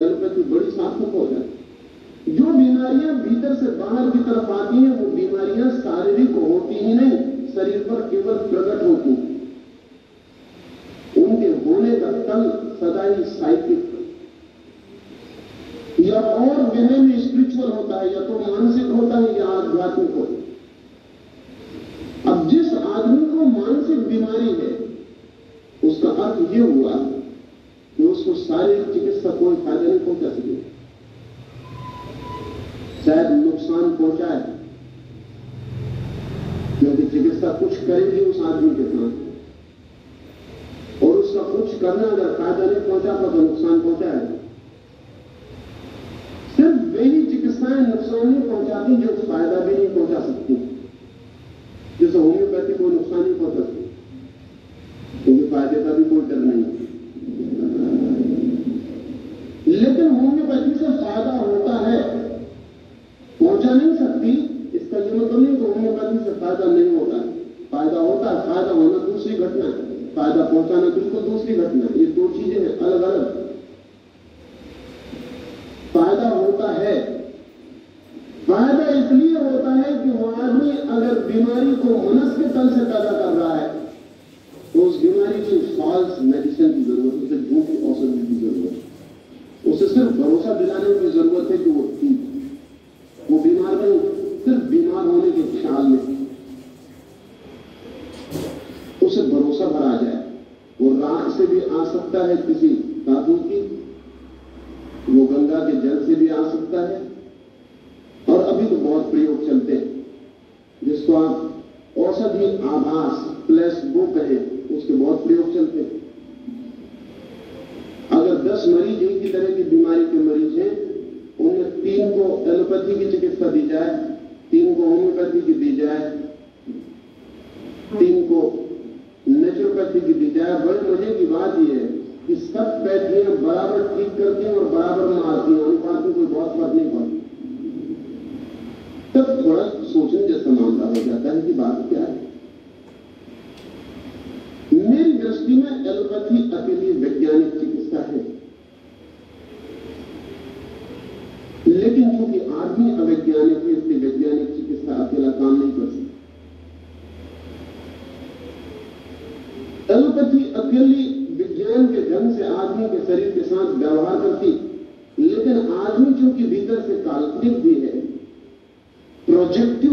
Allopathy बड़ी सार्थक हो जाती। जो बीमारियां भीतर से बाहर की तरफ आती हैं वो बीमारियां शारीरिक होती ही नहीं, शरीर पर केवल प्रकट होती हैं। उनके होने का तल सदा ही साइकिक या और गहरे में स्पिरिचुअल होता है, या तो मानसिक होता है या आध्यात्मिक होता है। अब जिस आदमी को मानसिक बीमारी है उसका अर्थ यह हुआ कि उसको शारीरिक चिकित्सा कोई फायदा नहीं पहुंचा सके, शायद नुकसान पहुंचाए, क्योंकि चिकित्सा कुछ करेगी उस आदमी के साथ, और उसका कुछ करना अगर फायदा नहीं पहुंचाता तो नुकसान पहुंचाएगा। सिर्फ वही चिकित्साएं नुकसान नहीं पहुंचाती जो फायदा भी नहीं पहुंचा सकती। जैसे होम्योपैथी कोई नुकसान नहीं पहुंचा सकती क्योंकि फायदे का भी कोई डर नहीं, लेकिन होम्योपैथी से फायदा होता है, पहुंचा नहीं सकती। इसका यह मतलब नहीं कि होम्योपैथी से फायदा नहीं होता है, फायदा होता है। फायदा होना दूसरी घटना है, फायदा पहुंचाना बिल्कुल दूसरी घटना है। ये दो चीजें हैं अलग अलग। फायदा होता है, फायदा इसलिए होता है कि वो आदमी अगर बीमारी को मनस के तल से पैदा कर रहा है तो उस बीमारी की फॉल्स मेडिसिन की जरूरत, उसे झूठी औषधि की जरूरत, उसे सिर्फ भरोसा दिलाने की जरूरत है कि वो ठीक, वो बीमार नहीं, सिर्फ बीमार होने के ख्याल में उसे भरोसा भरा जाए। वो राख से भी आ सकता है किसी धातु की, वो गंगा के जल से भी आ सकता है, और अभी तो बहुत प्रयोग चलते हैं जिसको आप औषधि आभास प्लेसबो कहें, उसके बहुत प्रयोग चलते हैं। अगर 10 मरीज एक ही तरह की बीमारी के मरीज हैं, उनमें 3 को एलोपैथी की चिकित्सा दी जाए, 3 को होम्योपैथी की दी जाए, 3 को नेचुरोपैथी की दी जाए, बड़े मजे की बात यह है कि सब पैथियां बराबर ठीक करती हैं और बराबर मारती हैं, अनुपात में कोई बहुत फर्क नहीं पड़ता। तब थोड़ा सोचने जैसा मामला हो जाता है कि बात क्या है। मेरी दृष्टि में एलोपैथी अकेली वैज्ञानिक चिकित्सा है, लेकिन चूंकि आदमी अवैज्ञानिक है इसलिए वैज्ञानिक चिकित्सा अकेला काम नहीं कर सकती। एलोपैथी अकेली विज्ञान के ढंग से आदमी के शरीर के साथ व्यवहार करती, लेकिन आदमी चूंकि भीतर से काल्पनिक भी है, प्रोजेक्टिव